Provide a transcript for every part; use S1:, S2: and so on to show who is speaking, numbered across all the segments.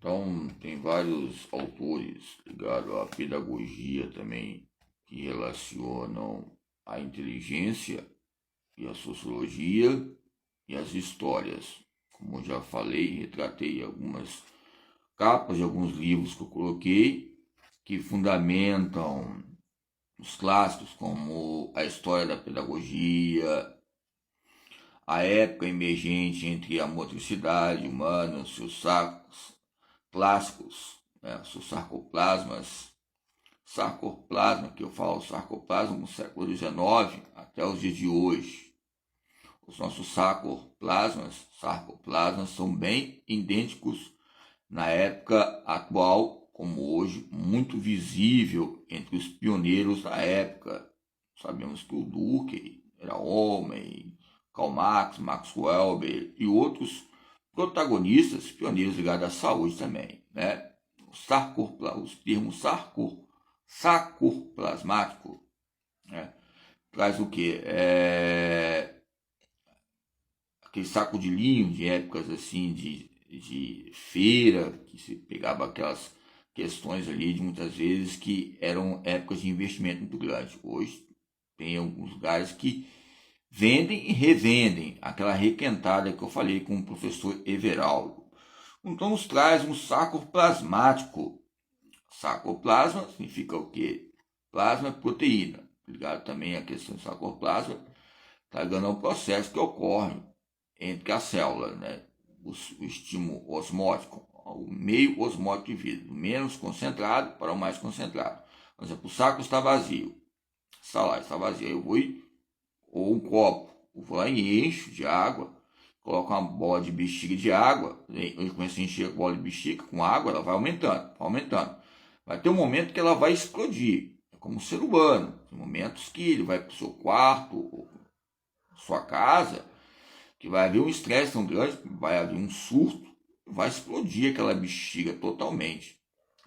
S1: Então, tem vários autores ligados à pedagogia também que relacionam a inteligência e a sociologia e as histórias. Como eu já falei, retratei algumas capas de alguns livros que eu coloquei que fundamentam os clássicos como a história da pedagogia, a época emergente entre a motricidade humana, seus sacos clássicos, né, seus sarcoplasma, que eu falo sarcoplasma no século XIX até os dias de hoje. Os nossos sarcoplasmas são bem idênticos na época atual, como hoje, muito visível entre os pioneiros da época. Sabemos que o Durkheim era homem, Karl Marx, Max Weber e outros protagonistas, pioneiros ligados à saúde também, né? Os termos sarcoplasmático, né? Traz o que? Aquele saco de linho de épocas assim de feira, que se pegava aquelas questões ali de muitas vezes que eram épocas de investimento muito grande. Hoje tem alguns lugares que vendem e revendem, aquela requentada que eu falei com o professor Everaldo. Então nos traz um sarcoplasmático. Sarcoplasma significa o quê? Plasma é proteína. Ligado também à questão do sarcoplasma, está ligando ao processo que ocorre entre as células, né? O estímulo osmótico, o meio osmótico de vida, do menos concentrado para o mais concentrado. Por exemplo, o saco está vazio, está vazio, eu vou ou um copo, eu vou lá e encho de água, coloco uma bola de bexiga de água, eu começo a encher a bola de bexiga com água, ela vai aumentando, aumentando. Vai ter um momento que ela vai explodir, é como um ser humano, tem momentos que ele vai para o seu quarto, sua casa, que vai haver um estresse tão grande, vai haver um surto, vai explodir aquela bexiga totalmente.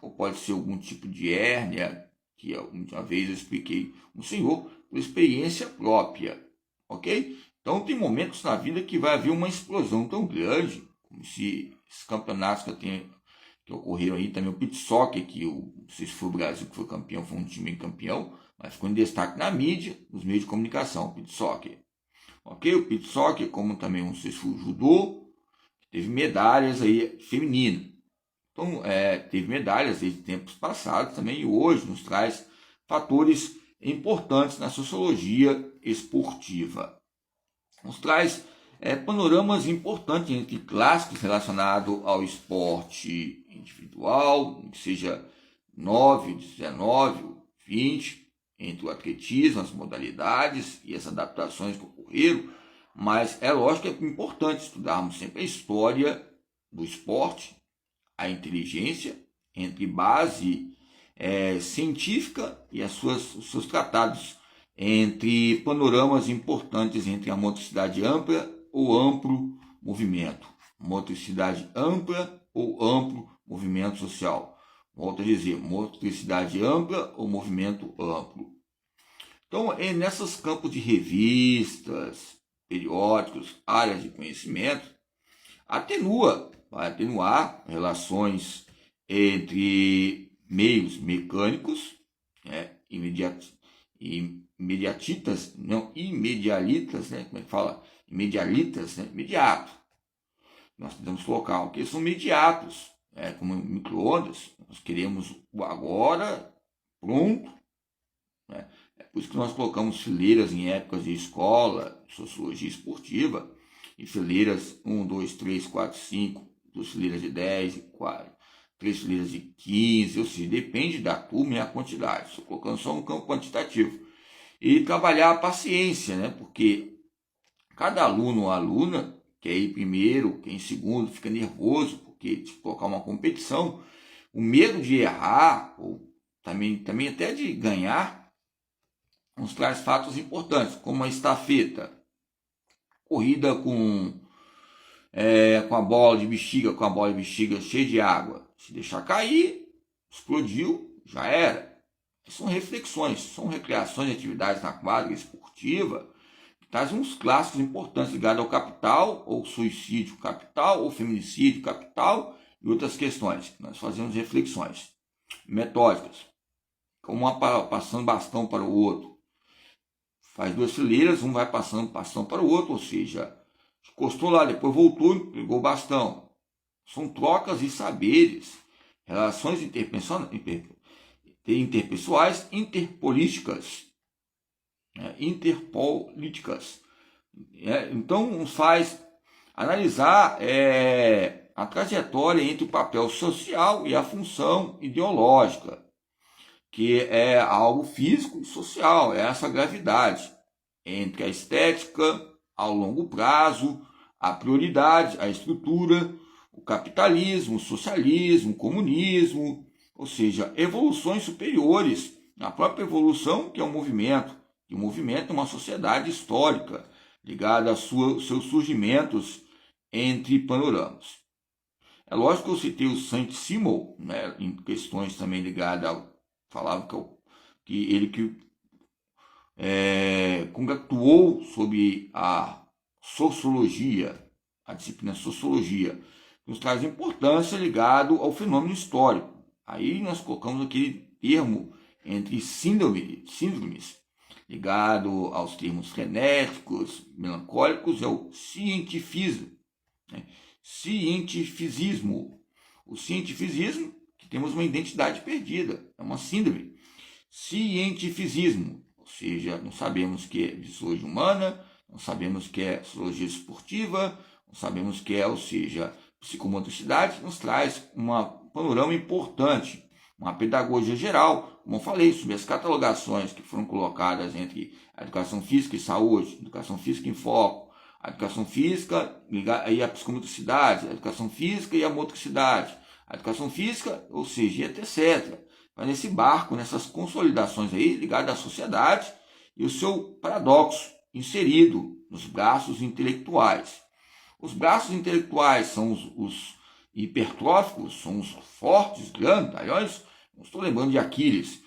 S1: Ou pode ser algum tipo de hérnia, que uma vez eu expliquei um senhor, por experiência própria, ok? Então tem momentos na vida que vai haver uma explosão tão grande, como se esses campeonatos que ocorreram aí, também o pit soccer, que não sei se foi o Brasil que foi campeão, foi um time campeão, mas ficou em destaque na mídia, nos meios de comunicação, o pit soccer. Ok? O pit soccer, como também não sei se foi o judô, teve medalhas aí femininas. Então, teve medalhas desde tempos passados também, e hoje nos traz fatores importantes na sociologia esportiva. Nos traz panoramas importantes entre clássicos relacionados ao esporte individual, que seja 9, 19, 20, entre o atletismo, as modalidades e as adaptações que ocorreram, mas é lógico que é importante estudarmos sempre a história do esporte, a inteligência, entre base científica e os seus tratados, entre panoramas importantes entre a motricidade ampla ou amplo movimento, motricidade ampla ou amplo movimento social. Volto a dizer, motricidade ampla ou movimento amplo. Então, nesses campos de revistas, periódicos, áreas de conhecimento, vai atenuar relações entre meios mecânicos, né, imediatitas, não imedialitas, né, como é que fala? Imedialitas, né, imediato. Nós temos local que são imediatos, como micro-ondas, nós queremos o agora, pronto, né? É por isso que nós colocamos fileiras em épocas de escola, sociologia esportiva, e fileiras 1, 2, 3, 4, 5, 2 fileiras de 10, 4, 3 fileiras de 15, ou seja, depende da turma e a quantidade. Estou colocando só um campo quantitativo. E trabalhar a paciência, né? Porque cada aluno ou aluna quer ir primeiro, quer ir em segundo, fica nervoso, porque se colocar uma competição, o medo de errar, ou também até de ganhar, nos traz fatos importantes, como a estafeta, corrida com a bola de bexiga, cheia de água. Se deixar cair, explodiu, já era. São reflexões, são recreações de atividades na quadra esportiva, que trazem uns clássicos importantes ligados ao capital, ou suicídio capital, ou feminicídio capital, e outras questões. Nós fazemos reflexões metódicas, como passando bastão para o outro. Faz duas fileiras, um vai passando bastão para o outro, ou seja, encostou lá, depois voltou e pegou o bastão. São trocas de saberes, relações interpessoais, interpolíticas. Então, nos faz analisar a trajetória entre o papel social e a função ideológica, que é algo físico e social, é essa gravidade entre a estética, ao longo prazo, a prioridade, a estrutura, o capitalismo, o socialismo, o comunismo, ou seja, evoluções superiores, a própria evolução, que é um movimento, e o movimento é uma sociedade histórica, ligada aos seus surgimentos entre panoramas. É lógico que eu citei o Saint-Simon, né, em questões também ligadas ao... Falava que ele congratulou sobre a sociologia, a disciplina sociologia, nos traz importância ligado ao fenômeno histórico. Aí nós colocamos aquele termo entre síndromes, ligado aos termos frenéticos, melancólicos, é o cientificismo. Né? Cientificismo. O cientificismo, que temos uma identidade perdida, é uma síndrome. Cientificismo, ou seja, não sabemos o que é psicologia humana, não sabemos o que é psicologia esportiva, não sabemos o que é, ou seja, psicomotricidade, nos traz um panorama importante, uma pedagogia geral, como eu falei, sobre as catalogações que foram colocadas entre a educação física e saúde, educação física em foco, a educação física e a psicomotricidade, a educação física e a motricidade, a educação física, ou seja, etc. Mas nesse barco, nessas consolidações aí, ligadas à sociedade e o seu paradoxo inserido nos braços intelectuais. Os braços intelectuais são os hipertróficos, são os fortes, grandalhões. Não estou lembrando de Aquiles,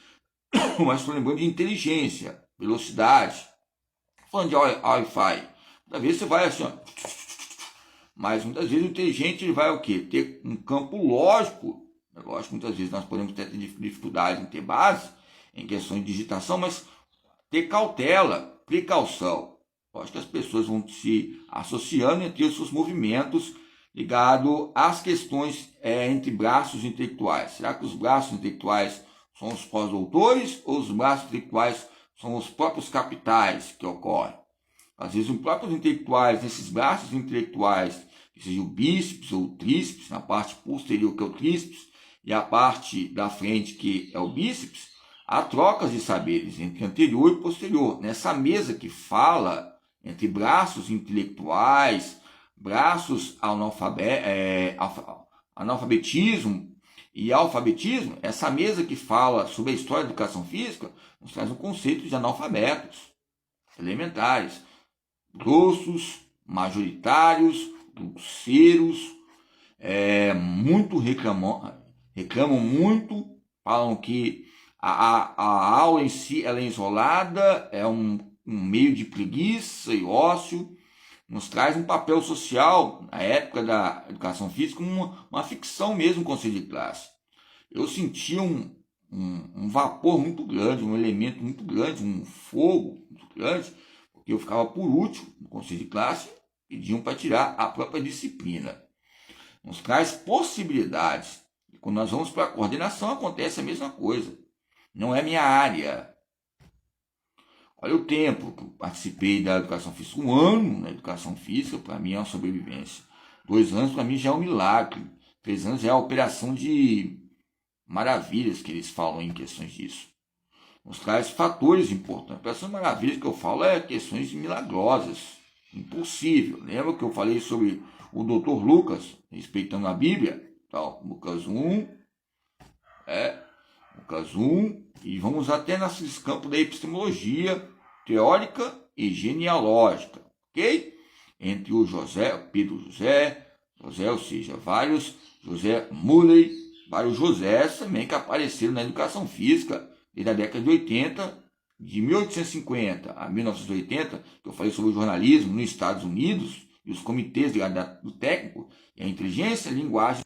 S1: mas estou lembrando de inteligência, velocidade. Falando de Wi-Fi, muitas vezes você vai assim, ó, mas muitas vezes o inteligente ele vai o quê? Ter um campo lógico. É lógico que muitas vezes nós podemos ter dificuldade em ter base, em questões de digitação, mas ter cautela, precaução. Lógico que as pessoas vão se associando entre os seus movimentos ligados às questões entre braços intelectuais. Será que os braços intelectuais são os pós-doutores ou os braços intelectuais são os próprios capitais que ocorrem? Às vezes, os próprios intelectuais, esses braços intelectuais, que seja o bíceps ou o tríceps, na parte posterior que é o tríceps, e a parte da frente que é o bíceps, há trocas de saberes entre anterior e posterior. Nessa mesa que fala entre braços intelectuais, braços analfabetismo e alfabetismo, essa mesa que fala sobre a história da educação física nos traz um conceito de analfabetos elementares, grossos, majoritários, grosseiros, muito reclamam muito, falam que a aula em si ela é isolada, é um meio de preguiça e ócio, nos traz um papel social, na época da educação física, uma ficção mesmo, conceito de classe. Eu sentia um vapor muito grande, um elemento muito grande, um fogo muito grande, porque eu ficava por último no conceito de classe, pediam para tirar a própria disciplina. Nos traz possibilidades. E quando nós vamos para a coordenação, acontece a mesma coisa. Não é minha área. Olha o tempo que eu participei da educação física. 1 ano na educação física, para mim, é uma sobrevivência. 2 anos, para mim, já é um milagre. 3 anos já é a operação de maravilhas que eles falam em questões disso. Nos traz fatores importantes. A operação de maravilhas que eu falo é questões milagrosas. Impossível. Lembra que eu falei sobre o Dr. Lucas, respeitando a Bíblia? Então, Lucas 1, Lucas 1, e vamos até nesses campos da epistemologia teórica e genealógica, ok? Entre o Pedro José, ou seja, vários José Muley, vários Josés também que apareceram na educação física desde a década de 80, de 1850 a 1980, que eu falei sobre o jornalismo nos Estados Unidos e os comitês do técnico e a inteligência, a linguagem